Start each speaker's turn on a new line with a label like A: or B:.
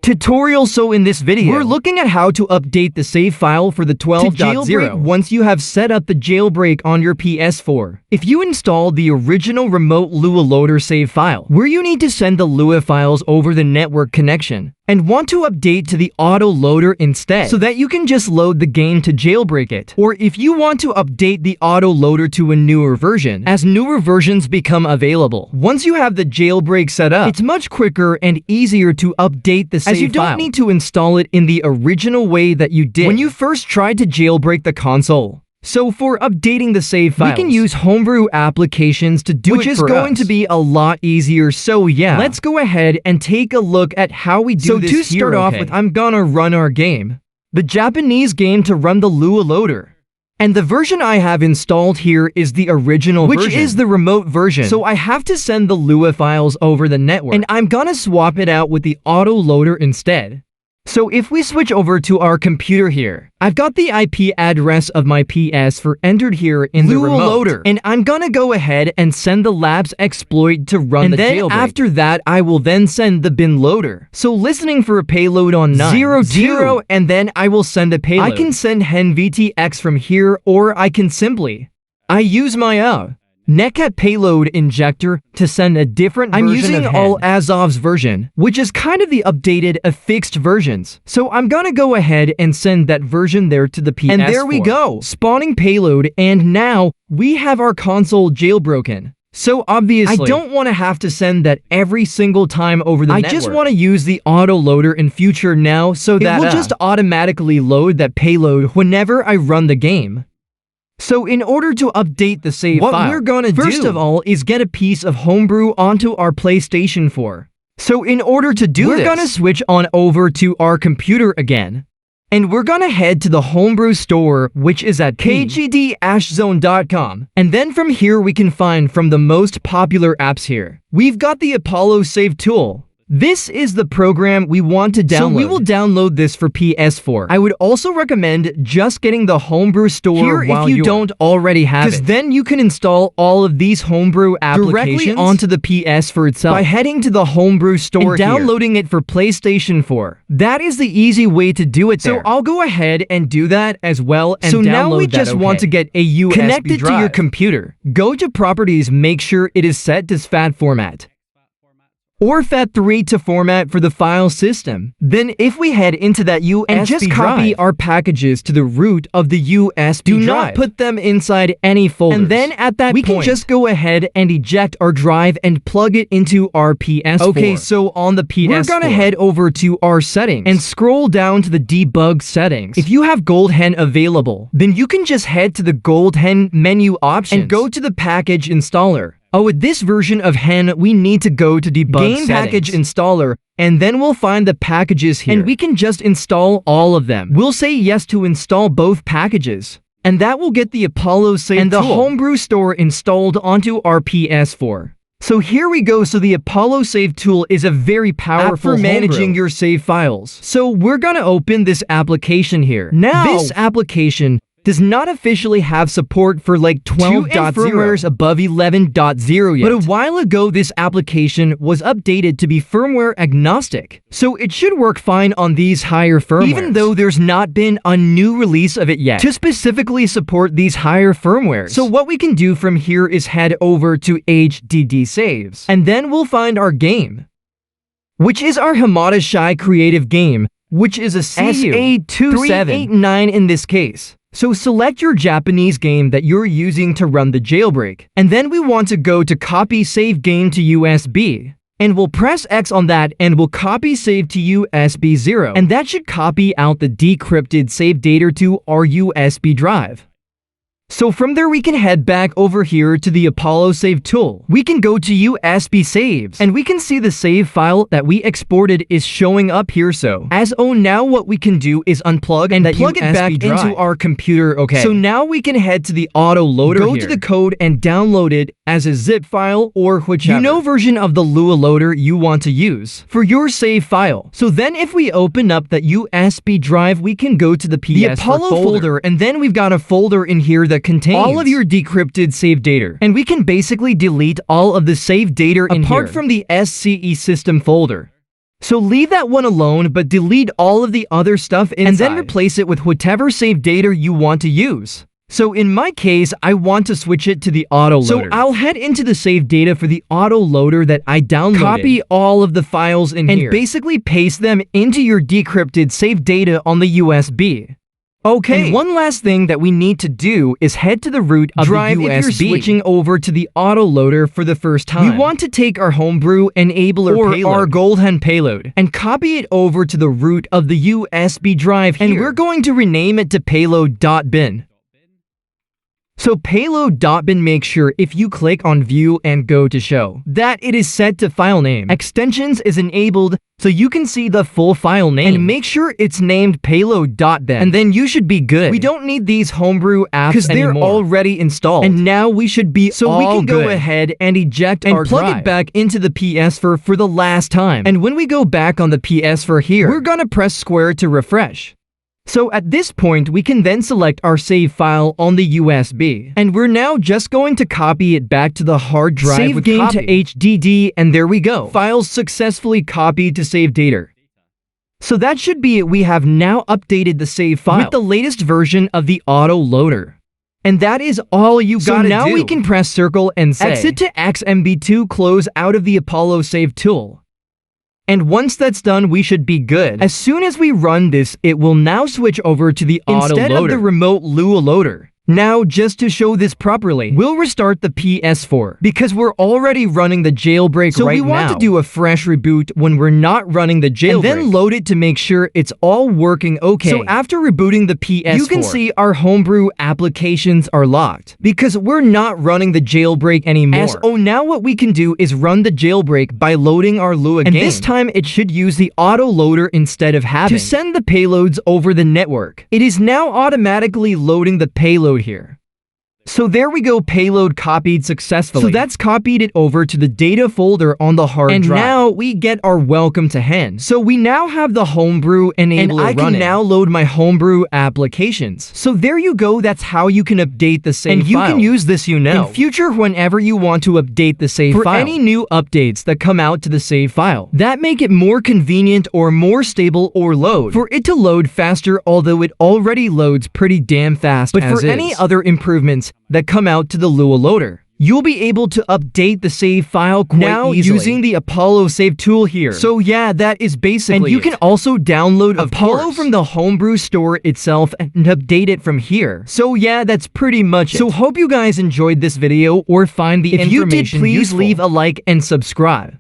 A: Tutorial. So in this video, we're looking at how to update the save file for the 12.0 jailbreak once you have set up the jailbreak on your PS4. If you installed the original remote Lua loader save file, where you need to send the Lua files over the network connection, and want to update to the autoloader instead, so that you can just load the game to jailbreak it. Or if you want to update the autoloader to a newer version, as newer versions become available. Once you have the jailbreak set up, it's much quicker and easier to update the save file, as you don't need to install it in the original way that you did when you first tried to jailbreak the console. So for updating the save files, we can use Homebrew applications to do it for us, which is going to be a lot easier. So yeah, let's go ahead and take a look at how we do this. So to start off with, I'm gonna run our game, the Japanese game, to run the Lua loader. And the version I have installed here is the original version, which is the remote version. So I have to send the Lua files over the network, and I'm gonna swap it out with the autoloader instead. So if we switch over to our computer here, I've got the IP address of my PS4 entered here in the remote loader, and I'm gonna go ahead and send the labs exploit to run the jailbreak. And then after that, I will then send the bin loader. So listening for a payload on 9.02, and then I will send a payload. I can send hen VTX from here, or I can simply use my NetCat payload injector to send a different version. I'm using all Azov's version, which is kind of the updated affixed versions. So I'm gonna go ahead and send that version there to the PS4. And there we go, spawning payload, and now we have our console jailbroken. So obviously, I don't want to have to send that every single time over the network. I just want to use the autoloader in future now, so that it will just automatically load that payload whenever I run the game. So in order to update the save file, what we're gonna do, first of all, is get a piece of Homebrew onto our PlayStation 4. So in order to do this, we're gonna switch on over to our computer again, and we're gonna head to the Homebrew store, which is at kgd-zone.com. And then from here we can find from the most popular apps here, we've got the Apollo Save tool. This is the program we want to download. So we will download this for PS4. I would also recommend just getting the Homebrew store here if you don't already have it, because then you can install all of these Homebrew applications directly onto the PS4 itself by heading to the Homebrew store and downloading it for PlayStation 4. That is the easy way to do it there. So I'll go ahead and do that as well. And so now we just want to get a USB connected drive to your computer. Go to Properties, make sure it is set to FAT format, or FAT3 to format for the file system. Then if we head into that USB and just copy our packages to the root of the USB drive. Do not put them inside any folders. And then at that point, we can just go ahead and eject our drive and plug it into our PS4. Okay, so on the PS4, we're gonna head over to our settings and scroll down to the debug settings. If you have GoldHEN available, then you can just head to the GoldHEN menu options and go to the package installer. With this version of HEN, we need to go to debug game package installer, and then we'll find the packages here, and we can just install all of them. We'll say yes to install both packages, and that will get the Apollo Save and the Homebrew store installed onto our PS4. So here we go. So the Apollo Save tool is a very powerful app for managing your save files. So we're gonna open this application here. Now, this application does not officially have support for like 12.0 firmwares above 11.0 yet. But a while ago, this application was updated to be firmware agnostic. So it should work fine on these higher firmwares, even though there's not been a new release of it yet to specifically support these higher firmwares. So what we can do from here is head over to HDD saves, and then we'll find our game, which is our Hamada Shy creative game, which is a SA2789 in this case. So select your Japanese game that you're using to run the jailbreak, and then we want to go to copy save game to USB, and we'll press X on that and we'll copy save to USB 0, and that should copy out the decrypted save data to our USB drive. So from there, we can head back over here to the Apollo Save tool. We can go to USB saves, and we can see the save file that we exported is showing up here. So now what we can do is unplug and plug it back into our computer. Okay, so now we can head to the autoloader, go to the code and download it as a zip file or whichever version of the Lua loader you want to use for your save file. So then if we open up that USB drive, we can go to the PS4 Apollo folder, and then we've got a folder in here that contains all of your decrypted save data, and we can basically delete all of the save data in here apart from the SCE system folder. So leave that one alone, but delete all of the other stuff inside, and then replace it with whatever save data you want to use. So in my case, I want to switch it to the autoloader. So I'll head into the save data for the autoloader that I downloaded. Copy all of the files in here, and basically paste them into your decrypted save data on the USB. Okay, and one last thing that we need to do is head to the root of drive the USB. If you're switching over to the autoloader for the first time, we want to take our Homebrew enabler or payload, our GoldHEN payload, and copy it over to the root of the USB drive here. And we're going to rename it to payload.bin. So payload.bin makes sure if you click on view and go to show that it is set to file name. Extensions is enabled so you can see the full file name, and make sure it's named payload.bin, and then you should be good. We don't need these Homebrew apps because they're already installed, and now we should be so we can go ahead and eject our drive and plug it back into the PS4 for the last time. And when we go back on the PS4 here, we're gonna press square to refresh. So at this point, we can then select our save file on the USB, and we're now just going to copy it back to the hard drive. Save game to HDD, and there we go. Files successfully copied to save data. So that should be it. We have now updated the save file with the latest version of the autoloader. And that is all you gotta do. So now we can press circle and say exit to XMB2, close out of the Apollo save tool. And once that's done, we should be good. As soon as we run this, it will now switch over to the autoloader instead of the remote Lua loader. Now, just to show this properly, we'll restart the PS4 because we're already running the jailbreak right now. So we want to do a fresh reboot when we're not running the jailbreak, and then load it to make sure it's all working okay. So after rebooting the PS4, you can see our Homebrew applications are locked because we're not running the jailbreak anymore. So now what we can do is run the jailbreak by loading our Lua game. And this time it should use the autoloader instead of having to send the payloads over the network. It is now automatically loading the payload here. So there we go, payload copied successfully. So that's copied it over to the data folder on the hard drive. And now we get our welcome to HEN. So we now have the Homebrew enabler running. And I can now load my Homebrew applications. So there you go, that's how you can update the save file. And you can use this, in future whenever you want to update the save file. For any new updates that come out to the save file that make it more convenient or more stable or load. For it to load faster, although it already loads pretty damn fast as is. But for any other improvements that come out to the Lua loader, you'll be able to update the save file quite easily using the Apollo save tool here. So yeah, that is basically it. And you can also download Apollo from the Homebrew store itself and update it from here. So yeah, that's pretty much it. So hope you guys enjoyed this video or find the information useful. If you did, please leave a like and subscribe.